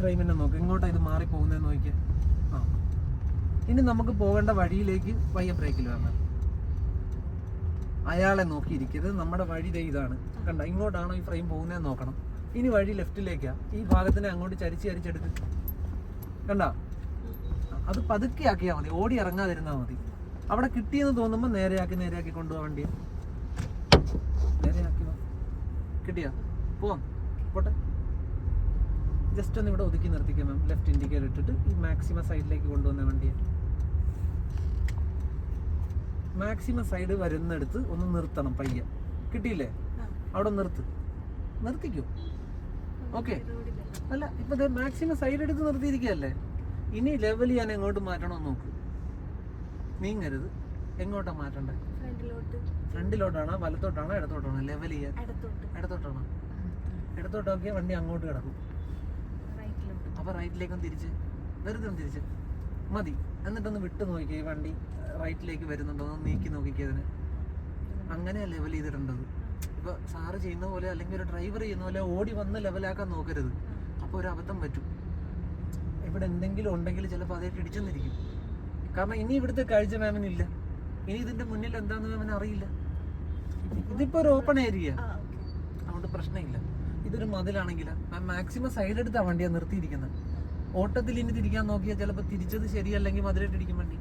ഫ്രെയിമിനെ നോക്ക്, എങ്ങോട്ടാണ് ഇത് മാറി പോകുന്നതെന്ന് നോക്കിയാൽ. ആ, ഇനി നമുക്ക് പോകേണ്ട വഴിയിലേക്ക് പയ്യെ ബ്രേക്കിൽ വരണം. അയാളെ നോക്കിയിരിക്കരുത്, നമ്മുടെ വഴി ഇതാണ് കണ്ട, ഇങ്ങോട്ടാണോ ഈ ഫ്രെയിം പോകുന്നതെന്ന് നോക്കണം. ഇനി വഴി ലെഫ്റ്റിലേക്കാണ്, ഈ ഭാഗത്തിനെ അങ്ങോട്ട് ചരിച്ചെടുക്ക് കണ്ട. അത് പതുക്കെ ആക്കിയാൽ മതി, ഓടി ഇറങ്ങാതിരുന്നാൽ മതി. അവിടെ കിട്ടിയെന്ന് തോന്നുമ്പോൾ നേരെയാക്കി കൊണ്ടുപോകാൻ വണ്ടിയെ നേരെയാക്കി. കിട്ടിയാ പോവാം, പോട്ടെ. ജസ്റ്റ് ഒന്ന് ഇവിടെ ഒതുക്കി നിർത്തിക്കാം മാം. ലെഫ്റ്റ് ഇൻഡിക്കേറ്റർ ഇട്ടിട്ട് ഈ മാക്സിമം സൈഡിലേക്ക് കൊണ്ടുവന്ന വണ്ടിയെ മാക്സിമം സൈഡ് വരുന്നിടത്ത് ഒന്ന് നിർത്തണം പയ്യെ. കിട്ടിയില്ലേ? അവിടെ നിർത്തിക്കോ. ഓക്കെ അല്ല, ഇപ്പൊ മാക്സിമം സൈഡ് എടുത്ത് നിർത്തിയിരിക്കുകയല്ലേ. ഇനി ലെവൽ ചെയ്യാൻ എങ്ങോട്ട് മാറ്റണമെന്ന് നോക്ക്. നീങ്ങരുത്. എങ്ങോട്ടാ മാറ്റണ്ടേ? ഫ്രണ്ടിലോട്ടാണോ വലത്തോട്ടാണോ ഇടത്തോട്ടാണോ ലെവൽ ചെയ്യാൻ? ഇടത്തോട്ടാണോ? ഇടത്തോട്ടൊക്കെ വണ്ടി അങ്ങോട്ട് കിടക്കും. അപ്പൊ റൈറ്റിലേക്കൊന്ന് തിരിച്ച്, വെറുതെ ഒന്ന് തിരിച്ച് മതി. എന്നിട്ടൊന്ന് വിട്ട് നോക്കിയേ, വണ്ടി റൈറ്റിലേക്ക് വരുന്നുണ്ടോ എന്ന് നീക്കി നോക്കിക്കേ. അതിന് അങ്ങനെയാ ലെവൽ ചെയ്തിട്ടുണ്ടത്. ഇപ്പൊ സാറ് ചെയ്യുന്ന പോലെ അല്ലെങ്കിൽ ഒരു ഡ്രൈവർ ചെയ്യുന്ന പോലെ ഓടി വന്ന് ലെവലാക്കാൻ നോക്കരുത്. അപ്പോൾ ഒരു അബദ്ധം പറ്റും. ഇവിടെ എന്തെങ്കിലും ഉണ്ടെങ്കിൽ ചിലപ്പോൾ അതേ ഇടിച്ചെന്നിരിക്കും. കാരണം ഇനി ഇവിടുത്തെ കാഴ്ച മാമിനില്ല. ഇനി ഇതിന്റെ മുന്നിൽ എന്താണെന്ന് മാമിന് അറിയില്ല. ഇതിപ്പോ ഒരു ഓപ്പൺ ഏരിയ, അതുകൊണ്ട് പ്രശ്നമില്ല. ഇതൊരു മതിലാണെങ്കിൽ മാക്സിമം സൈഡ് എടുത്താ വണ്ടിയാ നിർത്തിയിരിക്കുന്നത്. ഓട്ടത്തിൽ ഇനി തിരിക്കാൻ നോക്കിയാൽ ചിലപ്പോൾ തിരിച്ചത് ശരിയല്ലെങ്കിൽ മതിലിട്ട് ഇടിക്കും വണ്ടി.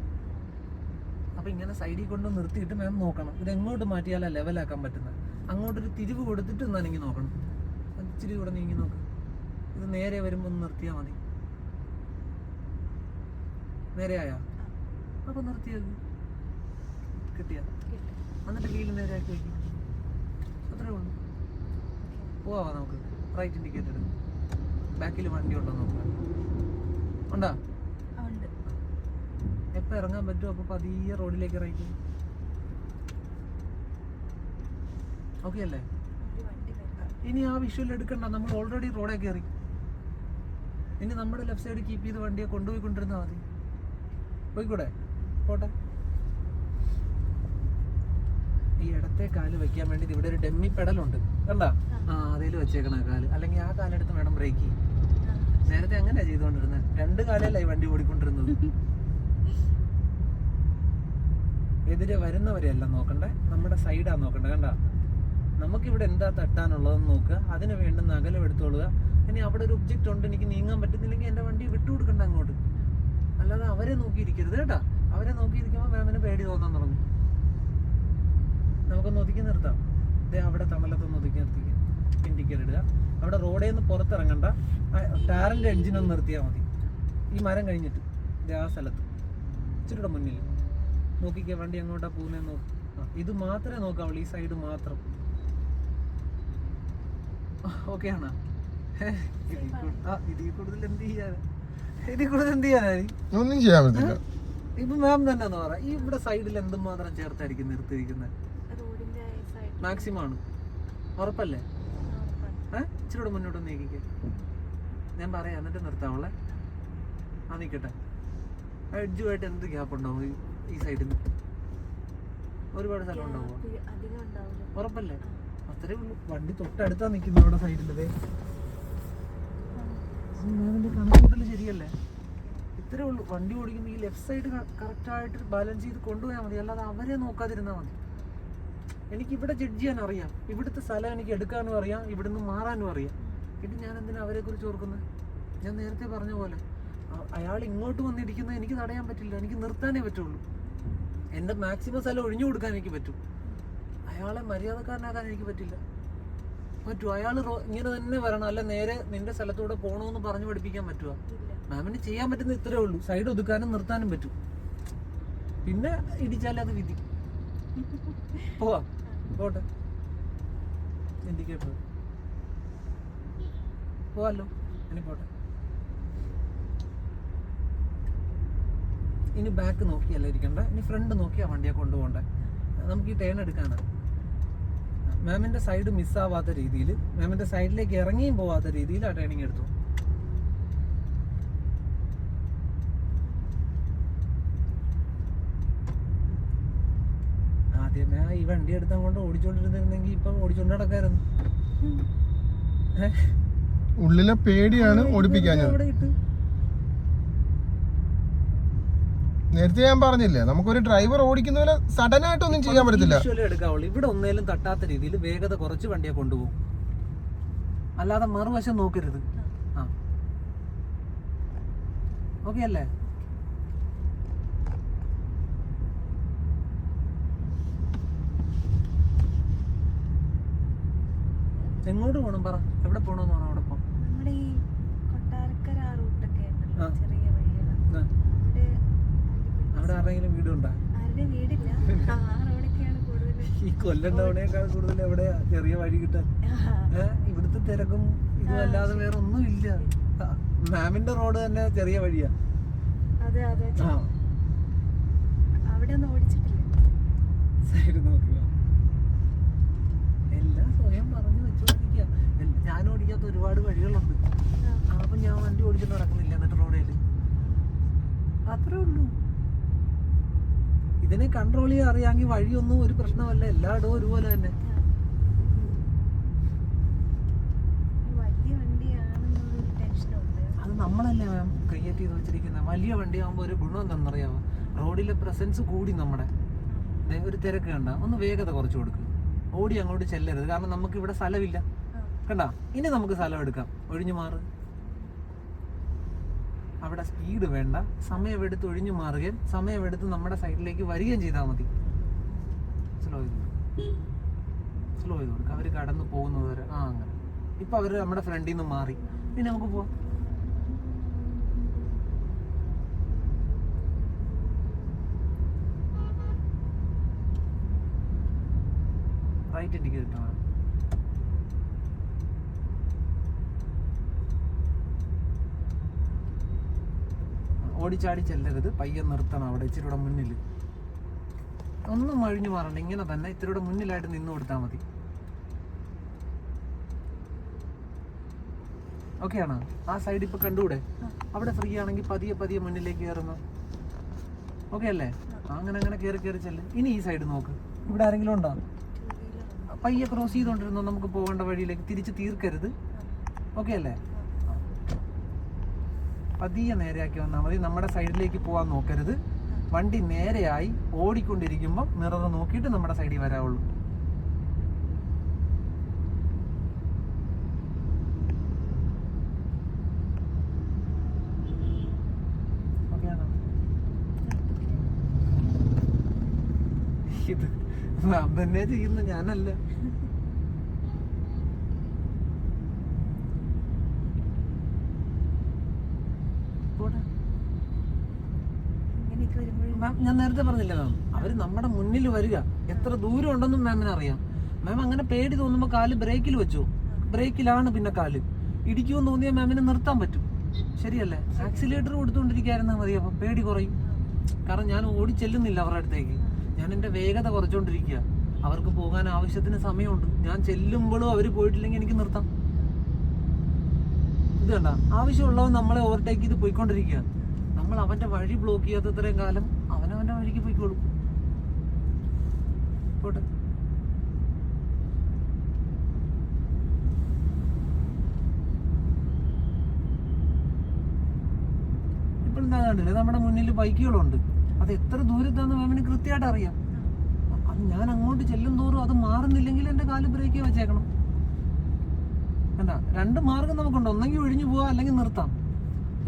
അപ്പൊ ഇങ്ങനെ സൈഡിൽ കൊണ്ട് നിർത്തിയിട്ട് മാം നോക്കണം ഇത് എങ്ങോട്ട് മാറ്റിയാലാ ലെവലാക്കാൻ പറ്റുന്നത്. അങ്ങോട്ടൊരു തിരിവ് കൊടുത്തിട്ട് ഒന്നാണെങ്കിൽ നോക്കണം. ഇച്ചിരി കൂടെ നീങ്ങി നോക്ക്. ഇത് നേരെ വരുമ്പോൾ ഒന്ന് നിർത്തിയാൽ മതി. നേരെയായാ? അപ്പൊ നിർത്തിയത് കിട്ടിയ എന്നിട്ട് വീല് നേരെയാക്കി വയ്ക്കും. അത്രേ ഉള്ളൂ. പോവാ നമുക്ക്. റൈറ്റ് ഇൻഡിക്കേറ്റർ എടുക്കും. ബാക്കിൽ വണ്ടി ഉണ്ടോ നോക്കാം. ഉണ്ടോ? എപ്പോ ഇറങ്ങാൻ പറ്റുമോ അപ്പൊ പതിയെ റോഡിലേക്ക് ഇറങ്ങി. ഓക്കെ അല്ലേ? ഇനി ആ വിഷ്വൽ എടുക്കണ്ട, നമ്മൾ ഓൾറെഡി റോഡേ കയറി. ഇനി നമ്മുടെ ലെഫ്റ്റ് സൈഡ് കീപ്പ് ചെയ്ത് വണ്ടിയെ കൊണ്ടുപോയിക്കൊണ്ടിരുന്നാൽ മതി. പോയിക്കൂടെ? പോട്ടെ. ഈ ഇടത്തെ കാല് വെക്കാൻ വേണ്ടി ഇവിടെ ഒരു ഡെമ്മി പെഡലുണ്ട് കണ്ടാ. അതേല് വെച്ചേക്കണ കാല്, അല്ലെങ്കിൽ ആ കാലെടുത്ത് വേണം ബ്രേക്ക് ചെയ്യാൻ. നേരത്തെ അങ്ങനെയാ ചെയ്തുകൊണ്ടിരുന്നത്. 2 കാലല്ലേ ഈ വണ്ടി ഓടിക്കൊണ്ടിരുന്നത്. എതിരെ വരുന്നവരെയല്ല നോക്കണ്ടേ, നമ്മുടെ സൈഡാ നോക്കണ്ടേ. കണ്ട, നമുക്കിവിടെ എന്താ തട്ടാനുള്ളതെന്ന് നോക്കുക, അതിന് വേണ്ടുന്ന അകലം എടുത്തോളുക. ഇനി അവിടെ ഒരു ഒബ്ജക്റ്റ് ഉണ്ട്, എനിക്ക് നീങ്ങാൻ പറ്റുന്നില്ലെങ്കിൽ എൻ്റെ വണ്ടി വിട്ടുകൊടുക്കണ്ട അങ്ങോട്ട്. അല്ലാതെ അവരെ നോക്കിയിരിക്കരുത് കേട്ടാ. അവരെ നോക്കിയിരിക്കുമ്പോൾ മാമിന് പേടി തോന്നാൻ തുടങ്ങും. നമുക്കൊന്ന് ഒതുക്കി നിർത്താം. ഇതേ അവിടെ തണലത്തൊന്ന് ഒതുക്കി നിർത്തിക്കുക. ഇൻഡിക്കേറ്റർ ഇടുക. അവിടെ റോഡിൽ നിന്ന് പുറത്തിറങ്ങണ്ട, ടാറിൻ്റെ എൻജിനൊന്ന് നിർത്തിയാൽ മതി. ഈ മരം കഴിഞ്ഞിട്ട് ഇതേ ആ സ്ഥലത്ത് ഇച്ചിരിയുടെ മുന്നിൽ നോക്കിക്കുക. വണ്ടി എങ്ങോട്ടാ പോകുന്നതെന്ന് നോക്കി. ഇത് മാത്രമേ നോക്കാവുള്ളൂ, ഈ സൈഡ് മാത്രം. ഓക്കെ ആണോ? ഇതിൽ കൂടുതൽ എന്ത് ചെയ്യാനായി? ഒന്നും ചെയ്യാൻ പറ്റില്ല. ഇപ്പൊ മാം തന്നെ എന്ന് പറയാം, ഈ ഇവിടെ സൈഡിൽ എന്തുമാത്രം ചേർത്തായിരിക്കും നിർത്തിയിരിക്കുന്നത്. മാക്സിമം ആണ്, ഉറപ്പല്ലേ? ഇച്ചിരി മുന്നോട്ട് നീക്കിക്ക. ഞാൻ പറയാം, എന്നിട്ട് നിർത്താവുള്ളേ. നിക്കട്ടെ. എഡ്ജുമായിട്ട് എന്ത് ഗ്യാപ്പ് ഉണ്ടാവും ഈ സൈഡിൽ നിന്ന്? ഒരുപാട് സ്ഥലം ഉണ്ടാവുമോ? ഉറപ്പല്ലേ? അത്രേ ഉള്ളൂ. വണ്ടി തൊട്ടടുത്താ നിൽക്കുന്നു അവിടെ സൈഡിലതേ. മാമിന്റെ കണക്കൂട്ടൽ ശരിയല്ലേ? ഇത്രേ ഉള്ളൂ. വണ്ടി ഓടിക്കുമ്പോൾ ഈ ലെഫ്റ്റ് സൈഡ് കറക്റ്റായിട്ട് ബാലൻസ് ചെയ്ത് കൊണ്ടുപോയാൽ മതി. അല്ലാതെ അവരെ നോക്കാതിരുന്നാൽ മതി. എനിക്കിവിടെ ജഡ്ജ് ചെയ്യാൻ അറിയാം, ഇവിടുത്തെ സ്ഥലം എനിക്ക് എടുക്കാനും അറിയാം, ഇവിടുന്ന് മാറാനും അറിയാം. ഇത് ഞാൻ എന്തിനാ അവരെ കുറിച്ച് ഓർക്കുന്നത്? ഞാൻ നേരത്തെ പറഞ്ഞ പോലെ അയാൾ ഇങ്ങോട്ട് വന്നിരിക്കുന്നത് എനിക്ക് തടയാൻ പറ്റില്ല. എനിക്ക് നിർത്താനേ പറ്റുള്ളൂ. എൻ്റെ മാക്സിമം സ്ഥലം ഒഴിഞ്ഞു കൊടുക്കാൻ എനിക്ക് പറ്റും. അയാളെ മര്യാദക്കാരനാക്കാൻ എനിക്ക് പറ്റില്ല. പറ്റുമോ? അയാൾ ഇങ്ങനെ തന്നെ വരണം, അല്ല നേരെ നിന്റെ സ്ഥലത്തൂടെ പോകണമെന്ന് പറഞ്ഞു പഠിപ്പിക്കാൻ പറ്റുമോ? മാമിന് ചെയ്യാൻ പറ്റുന്ന ഇത്രേ ഉള്ളൂ. സൈഡ് ഒതുക്കാനും നിർത്താനും പറ്റും. പിന്നെ ഇടിച്ചാലേ അത് വിധി. പോവാം, പോട്ടെ. ഇൻഡിക്കേറ്റർ പോവാല്ലോ. ഇനി പോട്ടെ. ഇനി ബാക്ക് നോക്കിയല്ല ഇരിക്കണ്ട, ഇനി ഫ്രണ്ട് നോക്കിയാ വണ്ടിയെ കൊണ്ടുപോകണ്ടേ. നമുക്ക് ഈ ടേൺ എടുക്കാനാണ്. മാമിന്റെ സൈഡ് മിസ്സാവാത്ത രീതിയിൽ, മാമിന്റെ സൈഡിലേക്ക് ഇറങ്ങിയും പോവാത്ത രീതിയിൽ ആ ടേണിങ് എടുത്തു. ആദ്യമേ ഈ വണ്ടി എടുത്ത് അങ്ങോട്ട് ഓടിച്ചോണ്ടിരുന്നെങ്കിൽ ഇപ്പൊ ഓടിച്ചോണ്ട് നടക്കായിരുന്നു. ഉള്ളിലെ പേടിയാണ് ഓടിപ്പിക്കാഞ്ഞത്. നേരത്തെ ഞാൻ പറഞ്ഞില്ലേ, നമുക്കൊരു ഡ്രൈവർ ഓടിക്കുന്ന പോലെ സഡൻ ആയിട്ടൊന്നും ചെയ്യാൻ പറ്റത്തില്ല. എടുക്കാവുള്ളൂ. ഇവിടെ ഒന്നേലും തട്ടാത്ത രീതിയിൽ വേഗത കുറച്ച് വണ്ടിയെ കൊണ്ടുപോകും, അല്ലാതെ മറുവശം നോക്കരുത്. ആ ഓക്കെ അല്ലേ? എങ്ങോട്ട് പോകണം പറ, എവിടെ പോകണമെന്ന് പറ. അവിടെ പോകാം. നമ്മുടെ ഈ കൊട്ടാരക്കര ആ റൂട്ടൊക്കെ ഉണ്ടല്ലോ, ചെറിയ വഴികള്. അവിടെ ആരെങ്കിലും വീടുണ്ടോ? ആരുടെ വീടില്ല, ആ റോഡൊക്കെയാണ് കൂടുതൽ. ഈ കൊല്ലം ടൗണേക്കാൾ കൂടുതൽ എവിടെയാ ചെറിയ വഴി കിട്ടാൻ? ഇവിടുത്തെ തിരക്കും ഇതല്ലാതെ വേറെ ഒന്നും ഇല്ല. മാമിന്റെ റോഡ് തന്നെ ചെറിയ വഴിയാ. അതെ അതെ, അവിടെ ഒന്നും ഓടിച്ചിട്ടില്ല. സൈഡ് നോക്കുക, എല്ലാം സ്വയം പറഞ്ഞു വെച്ചോണ്ടിരിക്കുക. ഞാൻ ഓടിക്കാത്ത ഒരുപാട് വഴികളുണ്ട്. അപ്പൊ ഞാൻ വണ്ടി ഓടിച്ചിട്ട് നടക്കുന്നില്ല എന്നിട്ട് റോഡിൽ. അത്രേ ഉള്ളൂ. ഇതിനെ കൺട്രോൾ ചെയ്യാൻ അറിയാമെങ്കിൽ വഴിയൊന്നും ഒരു പ്രശ്നമല്ല, എല്ലായിടവും ഒരുപോലെ തന്നെ. അത് നമ്മളല്ലേ മാം ക്രിയേറ്റ് ചെയ്ത് വെച്ചിരിക്കുന്നത്. വലിയ വണ്ടിയാകുമ്പോൾ ഒരു ഗുണം എന്താണെന്നറിയാമോ? റോഡിലെ പ്രസൻസ് കൂടി. നമ്മുടെ ഒരു തിരക്ക് കണ്ട ഒന്ന് വേഗത കുറച്ച് കൊടുക്കുക, ഓടി അങ്ങോട്ട് ചെല്ലരുത്. കാരണം നമുക്ക് ഇവിടെ സ്ഥലമില്ല. കണ്ട, ഇനി നമുക്ക് സ്ഥലം എടുക്കാം, ഒഴിഞ്ഞു മാറ്. അവിടെ സ്പീഡ് വേണ്ട, സമയമെടുത്ത് ഒഴിഞ്ഞു മാറുകയും സമയമെടുത്ത് നമ്മുടെ സൈഡിലേക്ക് വരികയും ചെയ്താൽ മതി. സ്ലോ ചെയ്ത് കൊടുക്കുക, അവർ കടന്നു പോകുന്നത് വരെ. അങ്ങനെ ഇപ്പൊ അവര് നമ്മുടെ ഫ്രണ്ടിൽ നിന്ന് മാറി, പിന്നെ നമുക്ക് പോവാം. റൈറ്റ് ഇൻഡിക്കേറ്റർ ആണ്. ഓടിച്ചാടി ചെല്ലരുത്, പയ്യെ നിർത്തണം. അവിടെ ഇച്ചിരി മുന്നിൽ ഒന്നും അഴിഞ്ഞു മാറണ്ട, ഇങ്ങനെ തന്നെ ഇത്തിരി മുന്നിലായിട്ട് നിന്ന് കൊടുത്താൽ മതി. ഓക്കെ ആണോ? ആ സൈഡ് ഇപ്പൊ കണ്ടുകൂടെ? അവിടെ ഫ്രീ ആണെങ്കിൽ പതിയെ പതിയെ മുന്നിലേക്ക് കയറുന്നു. ഓക്കെ അല്ലേ? അങ്ങനെ അങ്ങനെ കയറി കയറി ചെല്ല്. ഇനി ഈ സൈഡ് നോക്ക്, ഇവിടെ ആരെങ്കിലും ഉണ്ടോ? പയ്യെ ക്രോസ് ചെയ്തോണ്ടിരുന്നോ, നമുക്ക് പോകേണ്ട വഴിയിലേക്ക് തിരിച്ച് തീർക്കരുത്. ഓക്കെ അല്ലേ? പതിയെ നേരെയാക്കി വന്നാൽ മതി. നമ്മുടെ സൈഡിലേക്ക് പോകാൻ നോക്കരുത്. വണ്ടി നേരെയായി ഓടിക്കൊണ്ടിരിക്കുമ്പോൾ മിറർ നോക്കിയിട്ട് നമ്മുടെ സൈഡിൽ വരാവുള്ളൂ. ഓക്കെയാണോ? ഇത് തന്നെ ചെയ്യുന്ന ഞാനല്ല. ഞാൻ നേരത്തെ പറഞ്ഞില്ല മാം, അവര് നമ്മുടെ മുന്നിൽ വരിക. എത്ര ദൂരം ഉണ്ടെന്നും മാമിന് അറിയാം. മാം അങ്ങനെ പേടി തോന്നുമ്പോൾ കാല് ബ്രേക്കിൽ വെച്ചു. ബ്രേക്കിലാണ് പിന്നെ കാല്. ഇടിക്കുമെന്ന് തോന്നിയാൽ മാമിന് നിർത്താൻ പറ്റും. ശരിയല്ലേ? ആക്സിലേറ്റർ കൊടുത്തുകൊണ്ടിരിക്കായിരുന്നാൽ മതി, അപ്പം പേടി കുറയും. കാരണം ഞാൻ ഓടിച്ചെല്ലുന്നില്ല അവരുടെ അടുത്തേക്ക്, ഞാൻ എൻ്റെ വേഗത കുറച്ചുകൊണ്ടിരിക്കുക. അവർക്ക് പോകാൻ ആവശ്യത്തിന് സമയമുണ്ട്. ഞാൻ ചെല്ലുമ്പോഴും അവർ പോയിട്ടില്ലെങ്കിൽ എനിക്ക് നിർത്താം. ഇത് കണ്ട, ആവശ്യമുള്ളവൻ നമ്മളെ ഓവർടേക്ക് ചെയ്ത് പോയിക്കൊണ്ടിരിക്കുക. നമ്മൾ അവന്റെ വഴി ബ്ലോക്ക് ചെയ്യാത്തത്രയും കാലം അവനവന്റെ വഴിക്ക് പോയിക്കോളും. പോട്ടെ. ഇപ്പോൾ എന്താ കണ്ടില്ലേ, നമ്മുടെ മുന്നിൽ ബൈക്കുകളുണ്ട്. അത് എത്ര ദൂരത്താന്ന് മാമിന് കൃത്യമായിട്ട് അറിയാം. അത് ഞാൻ അങ്ങോട്ട് ചെല്ലും തോറും അത് മാറുന്നില്ലെങ്കിൽ എൻ്റെ കാല് ബ്രേക്ക് വെച്ചേക്കണം. കണ്ട, രണ്ട് മാർഗം നമുക്കുണ്ട്. ഒന്നെങ്കിൽ ഒഴിഞ്ഞു പോവാം, അല്ലെങ്കിൽ നിർത്താം.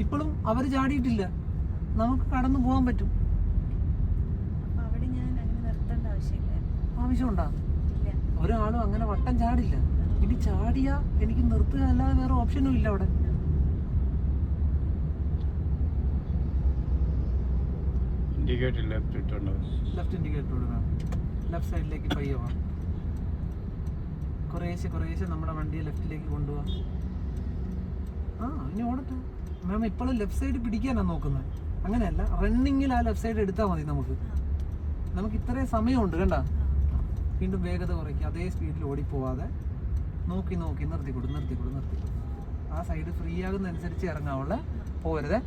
ഇപ്പോഴും അവർ ചാടിയിട്ടില്ല, നമുക്ക് കടന്നു പോകാൻ പറ്റും. ആവശ്യമുണ്ടാ? ഒരാളും അങ്ങനെ വട്ടം ചാടില്ല. ഇനി ചാടിയാ എനിക്ക് നിർത്തുക അല്ലാതെ വേറെ ഓപ്ഷനും ഇല്ല അവിടെ. ലെഫ്റ്റ് ഇൻഡിക്കേറ്റർ കൊടുക്കണം. ലെഫ്റ്റ് സൈഡിലേക്ക് പയ്യെ പോവാം. കുറേശ്ശെ നമ്മുടെ വണ്ടിയെ ലെഫ്റ്റിലേക്ക് കൊണ്ടുപോവാം. ഇനി ഓടട്ടെ മാം. ഇപ്പോഴും ലെഫ്റ്റ് സൈഡ് പിടിക്കാനാണ് നോക്കുന്നത്. അങ്ങനെയല്ല, റണ്ണിങ്ങിൽ ആ ലെഫ്റ്റ് സൈഡ് എടുത്താൽ മതി. നമുക്ക് ഇത്രയും സമയമുണ്ട്. കണ്ട, വീണ്ടും വേഗത കുറയ്ക്കുക. അതേ സ്പീഡിൽ ഓടിപ്പോവാതെ നോക്കി നിർത്തിക്കൊടു. ആ സൈഡ് ഫ്രീ ആകുന്നതനുസരിച്ച് ഇറങ്ങാവുള്ള, പോരുതേ.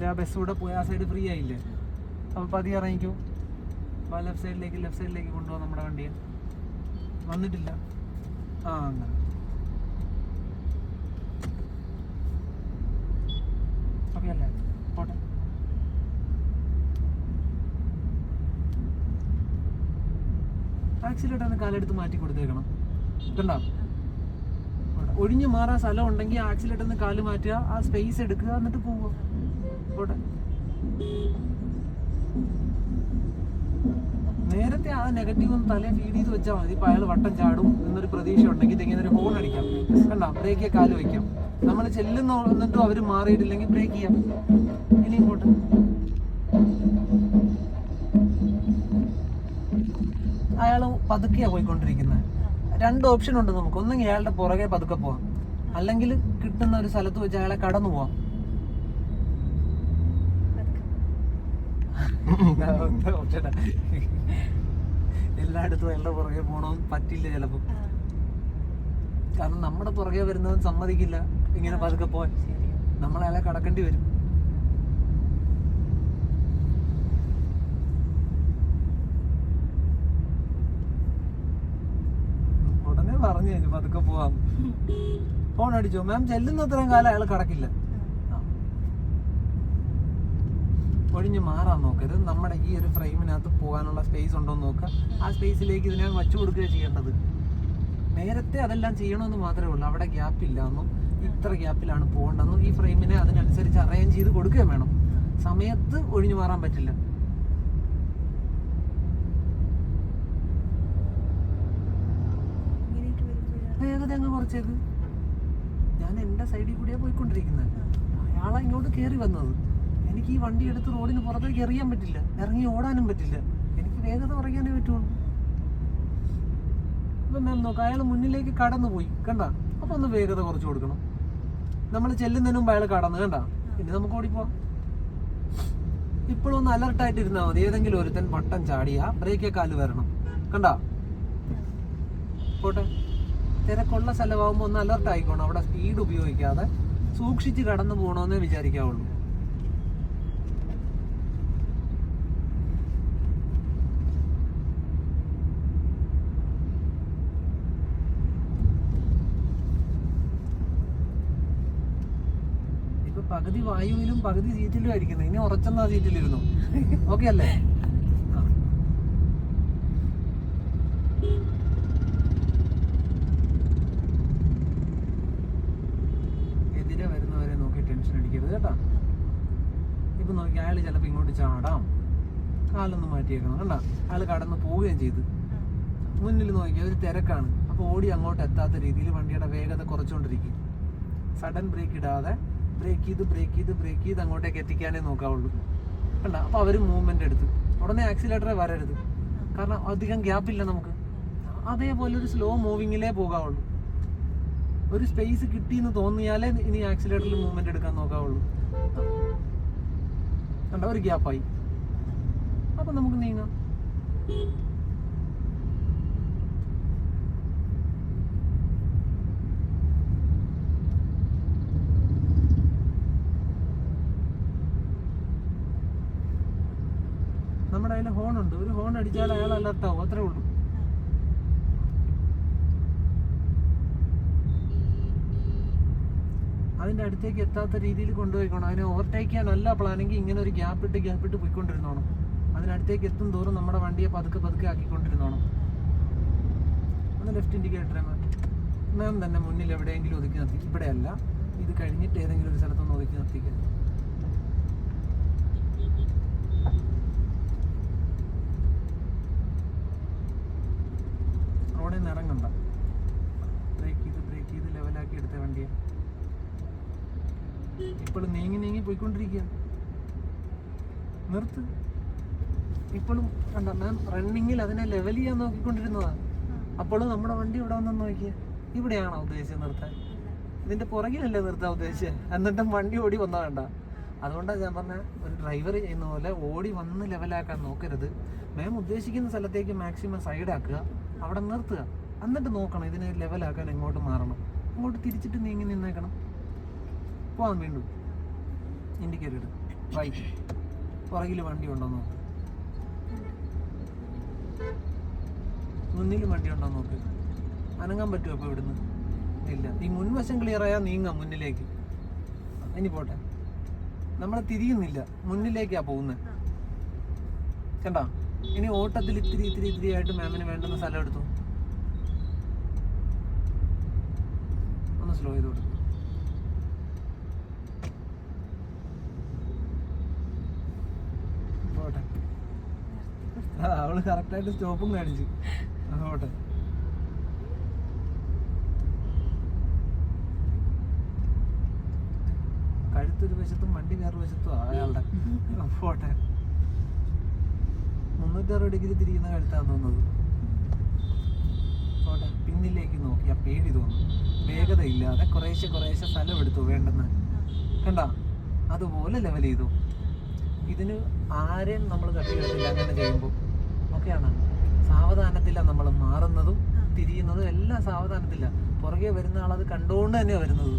ആ ബസ് കൂടെ പോയി ആ സൈഡ് ഫ്രീ ആയില്ലേ, അപ്പോൾ പതിയെ ഇറങ്ങിക്കോ. ലെഫ്റ്റ് സൈഡിലേക്ക് കൊണ്ടുപോകാം നമ്മുടെ വണ്ടിയെ. വന്നിട്ടില്ല. ആ അങ്ങനെ ഓക്കെ അല്ലേ, പോട്ടെ. ആക്സിലേറ്റർ ഒന്ന് കാലെടുത്ത് മാറ്റി കൊടുത്തേക്കണം. കണ്ടോ, ഒഴിഞ്ഞു മാറാൻ സ്ഥലം ഉണ്ടെങ്കിൽ ആക്സിലേറ്റർ ഒന്ന് കാല് മാറ്റുക, ആ സ്പേസ് എടുക്കുക, എന്നിട്ട് പോവുക. പോട്ടെ. നേരത്തെ ആ നെഗറ്റീവ് ഒന്ന് തലേ ഫീഡ് ചെയ്ത് വെച്ചാൽ മതി. ഇപ്പം അയാൾ വട്ടം ചാടും എന്നൊരു പ്രതീക്ഷ ഉണ്ടെങ്കിൽ ഇങ്ങനെ ഒരു ഹോൺ അടിക്കാം. കണ്ടോ, ബ്രേക്കിൽ കാല് വയ്ക്കാം. നമ്മൾ ചെല്ലുന്ന എന്നിട്ടും അവർ മാറിയിട്ടില്ലെങ്കിൽ ബ്രേക്ക് ചെയ്യാം. ഇനിയും പോട്ടെ. അയാൾ പതുക്കെയാണ് പോയിക്കൊണ്ടിരിക്കുന്നത്. 2 ഓപ്ഷൻ ഉണ്ട് നമുക്ക്. ഒന്നെങ്കിൽ അയാളുടെ പുറകെ പതുക്കെ പോവാം, അല്ലെങ്കിൽ കിട്ടുന്ന ഒരു സ്ഥലത്ത് വെച്ച് അയാളെ കടന്നു പോവാം. എല്ലായിടത്തും അയാളുടെ പുറകെ പോകണമെന്ന് പറ്റില്ല ചിലപ്പോൾ. കാരണം നമ്മുടെ പുറകെ വരുന്നവൻ സമ്മതിക്കില്ല ഇങ്ങനെ പതുക്കെ പോവാൻ. നമ്മൾ അയാളെ കടക്കേണ്ടി വരും. ഉടനെ പറഞ്ഞു കഴിഞ്ഞു പതുക്കെ പോവാം. ഫോൺ അടിച്ചോ മാം, ചെല്ലുന്ന അത്രയും കാലം അയാൾ കടക്കില്ല. ഒഴിഞ്ഞ് മാറാൻ നോക്കരുത്. നമ്മുടെ ഈ ഒരു ഫ്രെയിമിനകത്ത് പോകാനുള്ള സ്പേസ് ഉണ്ടോ എന്ന് നോക്കുക. ആ സ്പേസിലേക്ക് ഇതിനെ വച്ചു കൊടുക്കുക ചെയ്യേണ്ടത്. നേരത്തെ അതെല്ലാം ചെയ്യണമെന്ന് മാത്രമേ ഉള്ളൂ. അവിടെ ഗ്യാപ്പില്ല എന്നും ഇത്ര ഗ്യാപ്പിലാണ് പോകേണ്ടതെന്നും ഈ ഫ്രെയിമിനെ അതിനനുസരിച്ച് അറേഞ്ച് ചെയ്ത് കൊടുക്കുകയും വേണം. സമയത്ത് ഒഴിഞ്ഞു മാറാൻ പറ്റില്ല. വേഗത അങ്ങ് കുറച്ചേക്ക്. ഞാൻ എൻ്റെ സൈഡിൽ കൂടിയാണ് പോയിക്കൊണ്ടിരിക്കുന്നത്. അയാളാ ഇങ്ങോട്ട് കയറി വന്നത്. എനിക്ക് ഈ വണ്ടി എടുത്ത് റോഡിന് പുറത്തേക്ക് എറിയാൻ പറ്റില്ല, ഇറങ്ങി ഓടാനും പറ്റില്ല. എനിക്ക് വേഗത കുറയ്ക്കാനേ പറ്റുള്ളൂ. ഇപ്പം മാം നോക്കാം, അയാൾ മുന്നിലേക്ക് കടന്നു പോയി കണ്ട. അപ്പൊ ഒന്ന് വേഗത കുറച്ച് കൊടുക്കണം. നമ്മൾ ചെല്ലുന്നതിന് മുമ്പ് അയാൾ കടന്നു കണ്ട. പിന്നെ നമുക്ക് ഓടിപ്പോവാം. ഇപ്പോഴും ഒന്ന് അലർട്ടായിട്ടിരുന്നാൽ മതി. ഏതെങ്കിലും ഒരുത്തൻ വട്ടം ചാടിയാ ബ്രേക്കേ കാല് വരണം. കണ്ട, പോട്ടെ. തിരക്കുള്ള സ്ഥലമാകുമ്പോൾ ഒന്ന് അലർട്ട് ആയിക്കോണം. അവിടെ സ്പീഡ് ഉപയോഗിക്കാതെ സൂക്ഷിച്ച് കടന്നു പോകണമെന്നേ വിചാരിക്കാവുള്ളൂ. ഇപ്പൊ പകുതി വായുവിലും പകുതി സീറ്റിലും ആയിരിക്കുന്നത്. ഇനി ഉറച്ചെന്നാ സീറ്റിലിരുന്നു. ഓക്കെ അല്ലേ? വരുന്നവരെ നോക്കി ടെൻഷൻ അടിക്കരുത് കേട്ടാ. ഇപ്പൊ നോക്കി, അയാൾ ചിലപ്പോ ഇങ്ങോട്ട് ചാടാം. കാലൊന്ന് മാറ്റിയേക്കണം. കണ്ട, അയാൾ കടന്ന് പോവുകയും ചെയ്ത്. മുന്നിൽ നോക്കിയാൽ ഒരു തിരക്കാണ്. അപ്പൊ ഓടി അങ്ങോട്ട് എത്താത്ത രീതിയിൽ വണ്ടിയുടെ വേഗത കുറച്ചുകൊണ്ടിരിക്കും. സഡൻ ബ്രേക്ക് ഇടാതെ ബ്രേക്ക് ചെയ്ത് അങ്ങോട്ടേക്ക് എത്തിക്കാനേ നോക്കാവുള്ളൂ. കണ്ട, അപ്പൊ അവര് മൂവ്മെന്റ് എടുത്ത് ഉടനെ ആക്സിലേറ്ററെ വരരുത്. കാരണം അധികം ഗ്യാപ്പില്ല നമുക്ക്. അതേപോലെ ഒരു സ്ലോ മൂവിങ്ങിലേ പോകാവുള്ളൂ. ഒരു സ്പേസ് കിട്ടിയെന്ന് തോന്നിയാലേ ഇനി ആക്സിലേറ്ററിൽ മൂവ്മെന്റ് എടുക്കാൻ നോക്കാവുള്ളൂ. കണ്ട, ഒരു ഗ്യാപ്പായി. അപ്പൊ നമുക്ക് നീങ്ങാം. നമ്മുടെ അതിൽ ഹോൺ ഉണ്ട്. ഒരു ഹോൺ അടിച്ചാൽ അയാൾ അലർട്ടാവും. അത്രേ ഉള്ളൂ. അതിൻ്റെ അടുത്തേക്ക് എത്താത്ത രീതിയിൽ കൊണ്ടുപോയിക്കോണം. അതിനെ ഓവർടേക്ക് ചെയ്യാനല്ല പ്ലാനെങ്കിൽ ഇങ്ങനെ ഒരു ഗ്യാപ്പ് ഇട്ട് പോയിക്കൊണ്ടിരുന്നോണം. അതിനടുത്തേക്ക് എത്തും തോറും നമ്മുടെ വണ്ടിയെ പതുക്കെ ആക്കിക്കൊണ്ടിരുന്നോണം. ഒന്ന് ലെഫ്റ്റ് ഇൻഡിക്കേറ്ററെ മാം തന്നെ മുന്നിൽ എവിടെയെങ്കിലും ഒതുക്കി നിർത്തി. ഇവിടെ അല്ല, ഇത് കഴിഞ്ഞിട്ട് ഏതെങ്കിലും ഒരു സ്ഥലത്തൊന്ന് ഒതുക്കി നിർത്തിക്കുക. റോഡിൽ നിന്ന് ഇറങ്ങണ്ട. ബ്രേക്ക് ചെയ്ത് ലെവലാക്കി എടുത്ത വണ്ടിയെ. ഇപ്പോഴും നീങ്ങി പോയിക്കൊണ്ടിരിക്കുക. നിർത്ത്. ഇപ്പോഴും കണ്ട മാം റണ്ണിങ്ങിൽ അതിനെ ലെവൽ ചെയ്യാൻ നോക്കിക്കൊണ്ടിരുന്നതാ. അപ്പോഴും നമ്മുടെ വണ്ടി ഇവിടെ വന്നെന്ന് നോക്കിയാൽ ഇവിടെയാണോ ഉദ്ദേശിച്ചത് നിർത്താൻ? ഇതിന്റെ പുറകിലല്ലേ നിർത്താൻ ഉദ്ദേശിച്ചത്? എന്നിട്ടും വണ്ടി ഓടി വന്നാ വേണ്ട. അതുകൊണ്ടാണ് ഞാൻ പറഞ്ഞ, ഒരു ഡ്രൈവർ ചെയ്യുന്ന പോലെ ഓടി വന്ന് ലെവലാക്കാൻ നോക്കരുത്. മാം ഉദ്ദേശിക്കുന്ന സ്ഥലത്തേക്ക് മാക്സിമം സൈഡാക്കുക, അവിടെ നിർത്തുക. എന്നിട്ട് നോക്കണം ഇതിനെ ലെവലാക്കാൻ എങ്ങോട്ട് മാറണം. അങ്ങോട്ട് തിരിച്ചിട്ട് നീങ്ങി നിന്നേക്കണം. പോവാം. വീണ്ടും ഇൻഡിക്കേറ്റർ ഇടും. റൈറ്റ്. പുറകിൽ വണ്ടി ഉണ്ടോ നോക്ക്. മുന്നിൽ വണ്ടി ഉണ്ടോ നോക്ക്. അനങ്ങാൻ പറ്റുമോ അപ്പോൾ ഇവിടുന്ന്? ഇല്ല. ഈ മുൻവശം ക്ലിയർ ആയാൽ നീങ്ങാം മുന്നിലേക്ക്. ഇനി പോട്ടെ. നമ്മൾ തിരിയുന്നില്ല, മുന്നിലേക്കാ പോകുന്നത്. കണ്ടാ? ഇനി ഓട്ടത്തിൽ ഇത്തിരി ഇത്തിരി ഇത്തിരി ആയിട്ട് മാമിന് വേണ്ടുന്ന സ്ഥലം എടുത്തു. ഒന്ന് സ്ലോ ചെയ്ത് കൊടുക്കും. പോട്ടെ. അവള് കറക്റ്റായിട്ട് സ്റ്റോപ്പും കാണിച്ചു. പോട്ടെ. കഴുത്തൊരു വശത്തും വണ്ടി വേറൊരു വശത്തും അയാളുടെ. പോട്ടെ. 360 ഡിഗ്രി തിരിയുന്ന കഴുത്താന്ന് തോന്നുന്നത്. പോട്ടെ. പിന്നിലേക്ക് നോക്കി ആ പേടി തോന്നും. വേഗതയില്ലാതെ കുറേശ്ശെ കുറേശ്ശെ സ്ഥലം എടുത്തു വേണ്ടെന്ന്. കണ്ട? അതുപോലെ ലെവൽ ചെയ്തു. ഇതിന് ആരെയും നമ്മൾ തട്ടിയെടുത്തില്ല അങ്ങനെ ചെയ്യുമ്പോൾ. ഓക്കെയാണ്. സാവധാനത്തിലാണ് നമ്മൾ മാറുന്നതും തിരിയുന്നതും എല്ലാം സാവധാനത്തില്ല. പുറകെ വരുന്ന ആളത് കണ്ടുകൊണ്ട് തന്നെയാണ് വരുന്നത്.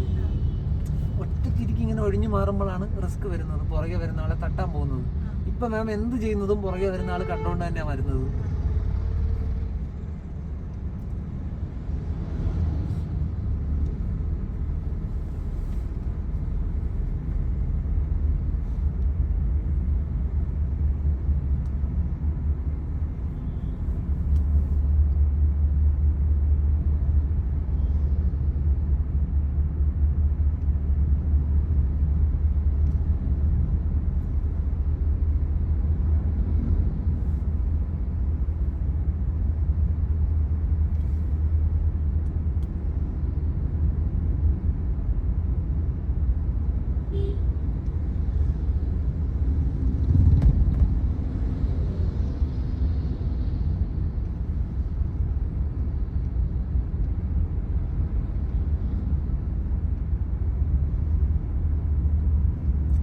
ഒറ്റ തിരിക്ക് ഇങ്ങനെ ഒഴിഞ്ഞു മാറുമ്പോഴാണ് റിസ്ക് വരുന്നത്, പുറകെ വരുന്ന ആളെ തട്ടാൻ പോകുന്നത്. ഇപ്പൊ മാം എന്ത് ചെയ്യുന്നതും പുറകെ വരുന്ന ആൾ കണ്ടുകൊണ്ട് തന്നെയാണ് വരുന്നത്.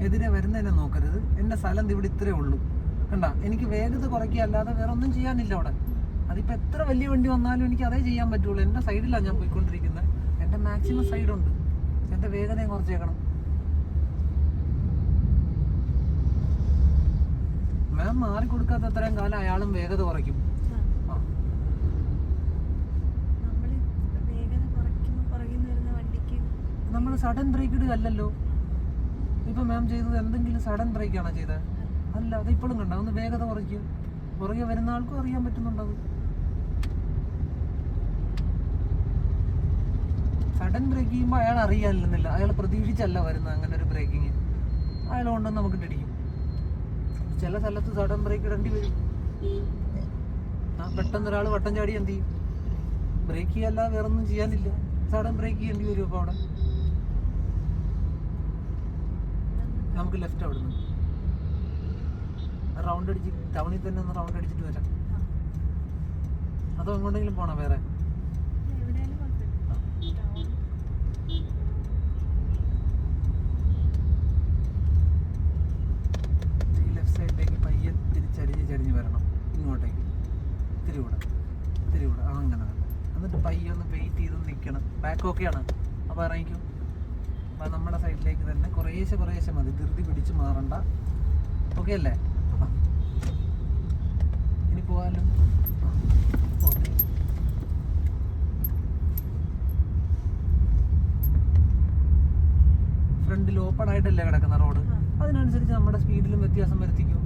എതിരെ വരുന്നതിനെ നോക്കരുത്. എൻ്റെ സ്ഥലം ഇവിടെ ഇത്രേ ഉള്ളൂ. കണ്ട? എനിക്ക് വേഗത കുറയ്ക്കുക അല്ലാതെ വേറെ ഒന്നും ചെയ്യാനില്ല അവിടെ. അതിപ്പോൾ എത്ര വലിയ വണ്ടി വന്നാലും എനിക്ക് അതേ ചെയ്യാൻ പറ്റുള്ളൂ. എൻ്റെ സൈഡിലാണ് ഞാൻ പോയിക്കൊണ്ടിരിക്കുന്നത്. എൻ്റെ മാക്സിമം സൈഡുണ്ട്. എൻ്റെ വേഗതയും കുറച്ചേക്കണം. മാം മാറിക്കൊടുക്കാത്ത അത്രയും കാലം അയാളും വേഗത കുറയ്ക്കും. നമ്മൾ സഡൻ ബ്രേക്ക് ഇടുകയല്ലോ. ഇപ്പൊ മാം ചെയ്തത് എന്തെങ്കിലും സഡൻ ബ്രേക്ക് ആണോ ചെയ്തത്? അല്ല. അത് ഇപ്പോഴും കണ്ട ഒന്ന് വേഗത കുറയ്ക്കും. പുറകെ വരുന്ന ആൾക്കും അറിയാൻ പറ്റുന്നുണ്ടത്. സഡൻ ബ്രേക്ക് ചെയ്യുമ്പോൾ അയാൾ അറിയാനില്ലെന്നില്ല. അയാൾ പ്രതീക്ഷിച്ചല്ല വരുന്നത് അങ്ങനെ ഒരു ബ്രേക്കിങ്. അയാൾ കൊണ്ടുവന്ന് നമുക്ക് ഇടിക്കും. ചില സ്ഥലത്ത് സഡൻ ബ്രേക്ക് ഇടേണ്ടി വരും. പെട്ടെന്ന് ഒരാൾ വട്ടം ചാടി എന്ത് ചെയ്യും? ബ്രേക്ക് ചെയ്യല്ല, വേറൊന്നും ചെയ്യാനില്ല. സഡൻ ബ്രേക്ക് ചെയ്യേണ്ടി വരും. അപ്പോൾ അവിടെ നമുക്ക് ലെഫ്റ്റ് അവിടുന്ന് റൗണ്ട് അടിച്ച് ടൗണിൽ തന്നെ ഒന്ന് റൗണ്ട് അടിച്ചിട്ട് വരാം. അതോ എങ്ങോട്ടെങ്കിലും പോണോ വേറെ? ഈ ലെഫ്റ്റ് സൈഡിലേക്ക് പയ്യെ ചരിഞ്ഞ് വരണം. ഇങ്ങോട്ടേക്ക് തിരിവിട അങ്ങനെ എന്നിട്ട് പയ്യെ ഒന്ന് വെയിറ്റ് ചെയ്ത് നിൽക്കണം. ബാക്ക് ഓക്കെയാണ്. അപ്പോൾ ഇറങ്ങിക്കും. അപ്പോൾ നമ്മുടെ സൈഡിലേക്ക് തന്നെ കുറേശ്ശെ മതി. ധൃതി പിടിച്ച് മാറണ്ട. ഓക്കെ അല്ലേ? ഇനി പോകാമല്ലോ. ഓക്കെ. ഫ്രണ്ടിൽ ഓപ്പൺ ആയിട്ടല്ലേ കിടക്കുന്ന റോഡ്. അതിനനുസരിച്ച് നമ്മുടെ സ്പീഡിലും വ്യത്യാസം വരുത്തിക്കും.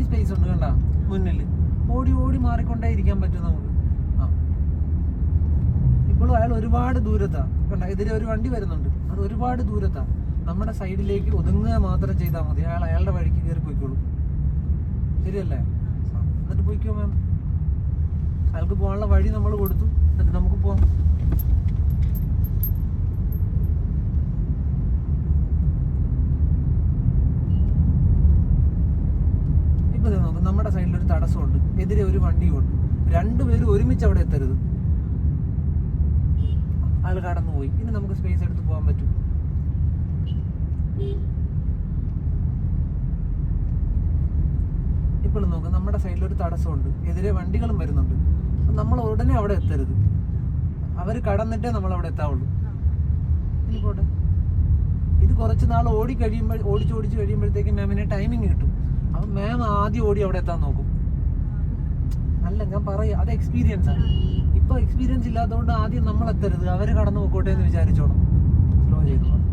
സ്പേസ് ഉണ്ട്. കണ്ട? മുന്നിൽ ഓടി മാറിക്കൊണ്ടേ ഇരിക്കാൻ പറ്റും നമുക്ക്. ഇപ്പോഴും അയാൾ ഒരുപാട് ദൂരത്താ. കണ്ട? എതിരെ ഒരു വണ്ടി വരുന്നുണ്ട്. അത് ഒരുപാട് ദൂരത്താ. നമ്മുടെ സൈഡിലേക്ക് ഒതുങ്ങുക മാത്രം ചെയ്താൽ മതി. അയാളുടെ വഴിക്ക് കയറി പോയിക്കോളൂ. ശരിയല്ലേ? എന്നിട്ട് പോയിക്കോ മാം. അയാൾക്ക് പോകാനുള്ള വഴി നമ്മൾ കൊടുത്തു. എന്നിട്ട് നമുക്ക് പോവാം. ഇപ്പൊ നോക്ക്, നമ്മുടെ സൈഡിൽ ഒരു തടസ്സമുണ്ട്. എതിരെ ഒരു വണ്ടിയും ഉണ്ട്. രണ്ടുപേരും ഒരുമിച്ച് അവിടെ എത്തരുത്. ആള് കടന്നു പോയി, ഇനി നമുക്ക് സ്പേസ് എടുത്ത് പോകാൻ പറ്റും. ഇപ്പോൾ നോക്ക്, നമ്മുടെ സൈഡിൽ ഒരു തടസ്സമുണ്ട്, എതിരെ വണ്ടികളും വരുന്നുണ്ട്. നമ്മൾ ഉടനെ അവിടെ എത്തരുത്, അവർ കടന്നിട്ടേ നമ്മൾ അവിടെ എത്താവുള്ളൂ. ഇനി പോട്ടെ, ഇത് കുറച്ച് നാൾ ഓടിച്ച് കഴിയുമ്പോഴത്തേക്ക് മാമിന് ടൈമിങ് കിട്ടും. അപ്പം മാം ആദ്യം ഓടി അവിടെ എത്താൻ നോക്കും. അല്ല, ഞാൻ പറയാം, അത് എക്സ്പീരിയൻസ് ആണ്. ഇപ്പൊ എക്സ്പീരിയൻസ് ഇല്ലാത്തതുകൊണ്ട് ആദ്യം നമ്മൾ എത്തരുത്, അവര് കടന്നു പോയിക്കോട്ടെ എന്ന് വിചാരിച്ചോണം. സ്ലോ ചെയ്തു പോകണം.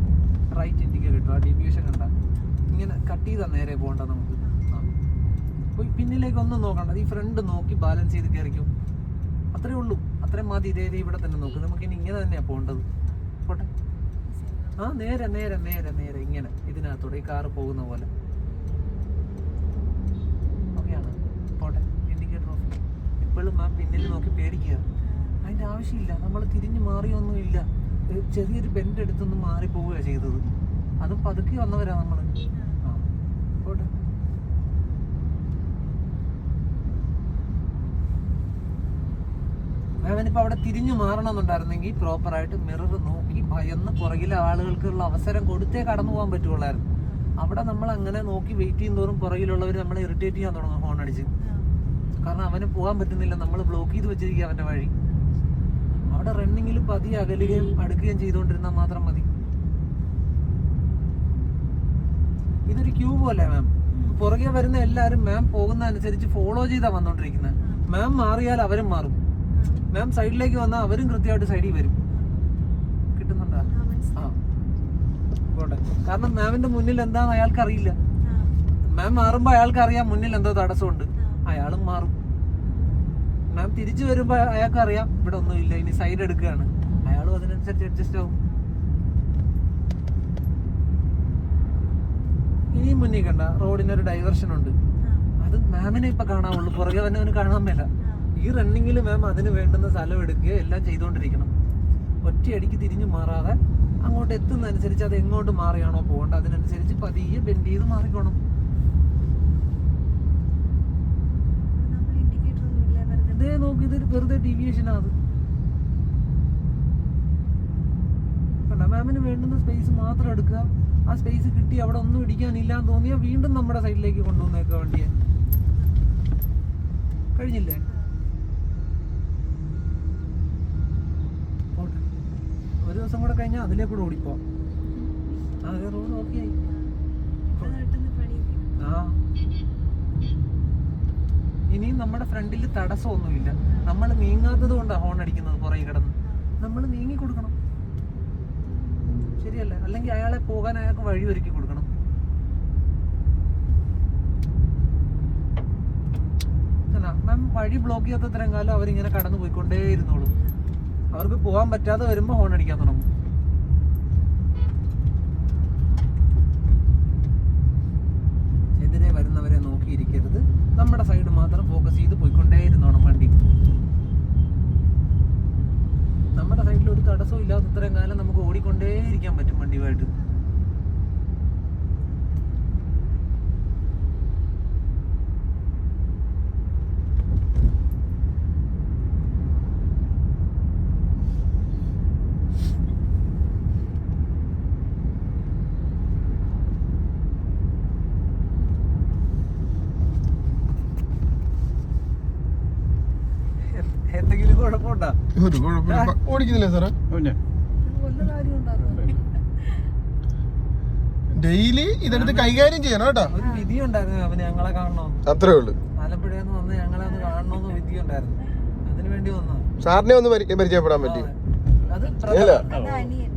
റൈറ്റ് ഇൻഡിക്കേറ്റർ ഇട്ടു, ആ ഡീവിയേഷൻ കണ്ട ഇങ്ങനെ കട്ട് ചെയ്താൽ നേരെ പോകണ്ട നമുക്ക്. പോയി പിന്നിലേക്ക് ഒന്നും നോക്കണ്ട, ഈ ഫ്രണ്ട് നോക്കി ബാലൻസ് ചെയ്ത് കയറിക്കും. അത്രേ ഉള്ളൂ, അത്രയും മതി. ഇതേ ഇവിടെ തന്നെ നോക്ക്, നമുക്ക് ഇനി ഇങ്ങനെ തന്നെയാ പോകേണ്ടത്. പോട്ടെ, ആ നേരെ നേരെ നേരെ നേരെ ഇങ്ങനെ ഇതിനകത്തൂടെ ഈ കാറ് പോകുന്ന പോലെ. ഓക്കെയാണ്, പോട്ടെ. Indicator of. ഇപ്പോഴും മാം പിന്നിൽ നോക്കി പേടിക്കുക, അതിന്റെ ആവശ്യമില്ല. നമ്മൾ തിരിഞ്ഞു മാറിയൊന്നുമില്ല, ചെറിയൊരു ബെൻഡ് എടുത്തൊന്ന് മാറിപ്പോവുകയാണ് ചെയ്തത്. അതും പതുക്കെ വന്നവരാ നമ്മള്. ആ പോട്ടെ. മാമിനിപ്പോൾ അവിടെ തിരിഞ്ഞു മാറണമെന്നുണ്ടായിരുന്നെങ്കിൽ പ്രോപ്പറായിട്ട് മിറർ നോക്കി ഭയന്ന് പുറകിലെ ആളുകൾക്കുള്ള അവസരം കൊടുത്തേ കടന്നു പോകാൻ പറ്റുള്ളായിരുന്നു. അവിടെ നമ്മൾ അങ്ങനെ നോക്കി വെയിറ്റ് ചെയ്യുന്നതോറും പുറകിലുള്ളവർ നമ്മളെ ഇറിറ്റേറ്റ് ചെയ്യാൻ തുടങ്ങും, ഹോൺ അടിച്ച്. കാരണം അവന് പോകാൻ പറ്റുന്നില്ല, നമ്മൾ ബ്ലോക്ക് ചെയ്ത് വെച്ചിരിക്കുക അവൻ്റെ വഴി. അവിടെ റണ്ണിങ്ങിൽ പതിയെ അകലുകയും അടുക്കുകയും ചെയ്തുകൊണ്ടിരുന്നാൽ മാത്രം മതി. ഇതൊരു ക്യൂ പോലെ മാം, പുറകെ വരുന്ന എല്ലാവരും മാം പോകുന്ന അനുസരിച്ച് ഫോളോ ചെയ്താ വന്നോണ്ടിരിക്കുന്നത്. മാം മാറിയാൽ അവരും മാറും, മാം സൈഡിലേക്ക് വന്നാൽ അവരും കൃത്യമായിട്ട് സൈഡിൽ വരും. കിട്ടുന്നുണ്ടോ? ആ പോട്ടെ. കാരണം മാമിന്റെ മുന്നിൽ എന്താന്ന് അയാൾക്ക് അറിയില്ല. മാം മാറുമ്പോ അയാൾക്ക് അറിയാം മുന്നിൽ എന്തോ തടസ്സമുണ്ട്, അയാളും മാറും. മാം തിരിച്ചു വരുമ്പോ അയാൾക്ക് അറിയാം ഇവിടെ ഒന്നുമില്ല, ഇനി സൈഡ് എടുക്കുകയാണ്, അയാളും അതിനനുസരിച്ച് അഡ്ജസ്റ്റ് ആവും. ഇനിയും മുന്നിൽ കണ്ട റോഡിനൊരു ഡൈവേർഷൻ ഉണ്ട്, അത് മാമിനെ ഇപ്പൊ കാണാവുള്ളൂ, പുറകെ വന്നവന് കാണാൻ മേല. ഈ റണ്ണിങ്ങിൽ മാം അതിന് വേണ്ടുന്ന സ്ഥലം എടുക്കുക, എല്ലാം ചെയ്തുകൊണ്ടിരിക്കണം. ഒറ്റയടിക്ക് തിരിഞ്ഞു മാറാതെ അങ്ങോട്ട് എത്തുന്നതനുസരിച്ച് അത് എങ്ങോട്ട് മാറിയാണോ പോകേണ്ടത് അതിനനുസരിച്ച് പതിയെ ബെൻഡ് ചെയ്ത് മാറിക്കോണം. ഇതേ നോക്കി, ഇതൊരു വെറുതെ ഡീവിയേഷനാണ്. കണ്ട, മാമിന് വേണ്ടുന്ന സ്പേസ് മാത്രം എടുക്കുക. ആ സ്പേസ് കിട്ടി അവിടെ ഒന്നും ഇടിക്കാനില്ലാന്ന് തോന്നിയാൽ വീണ്ടും നമ്മുടെ സൈഡിലേക്ക് കൊണ്ടുവന്നേക്കുക വണ്ടിയെ. കഴിഞ്ഞില്ലേ? ഒരു ദിവസം കൂടെ കഴിഞ്ഞാൽ അതിലേക്കൂടെ ഓടിപ്പോവാം. അതെ, റോഡ് ഓക്കെ ആയി. ആ ഇനിയും നമ്മുടെ ഫ്രണ്ടിൽ തടസ്സമൊന്നുമില്ല, നമ്മൾ നീങ്ങാത്തത് കൊണ്ടാണ് ഹോൺ അടിക്കുന്നത്. പുറകെ കിടന്ന് നമ്മൾ നീങ്ങി കൊടുക്കണം, ശരിയല്ല? അല്ലെങ്കിൽ അയാളെ പോകാൻ അയാൾക്ക് വഴി ഒരുക്കി കൊടുക്കണം. മാം വഴി ബ്ലോക്ക് ചെയ്യാത്ത ഇത്രയും കാലം അവരിങ്ങനെ കടന്നു പോയിക്കൊണ്ടേ ഇരുന്നോളൂ. അവർക്ക് പോകാൻ പറ്റാതെ വരുമ്പോൾ ഹോൺ അടിക്കാൻ തുടങ്ങും. എതിരെ വരുന്നവരെ നോക്കിയിരിക്കരുത്, നമ്മുടെ സൈഡ് മാത്രം ഫോക്കസ് ചെയ്ത് പോയിക്കൊണ്ടേ ഇരുന്നോണം വണ്ടി. നമ്മുടെ സൈഡിൽ ഒരു തടസ്സവും ഇല്ലാത്ത ഇത്രയും കാലം നമുക്ക് ഓടിക്കൊണ്ടേ ഇരിക്കാൻ പറ്റും വണ്ടിയുമായിട്ട്. എന്തെങ്കിലും കുഴപ്പമുണ്ടോ? ഒരു കുഴപ്പമില്ല, ഓടിക്കുന്നില്ലേ സാറേ? വല്ല കാര്യം ഉണ്ടായിരുന്നു. ഡെയിലി ഇതെടുത്ത് കൈകാര്യം ചെയ്യണം കേട്ടോ. ഒരു വിധി ഉണ്ടായിരുന്നു അവന് ഞങ്ങളെ കാണണമെന്ന്. അത്രേ ഉള്ളു. ആലപ്പുഴയെന്ന് വന്ന് ഞങ്ങളെ ഒന്ന് കാണണമെന്ന് വിധി ഉണ്ടായിരുന്നു, അതിനു വേണ്ടി വന്നതാണ്. സാറിനെ ഒന്ന് പരിചയപ്പെടാൻ പറ്റി. അത് അല്ല അനിയൻ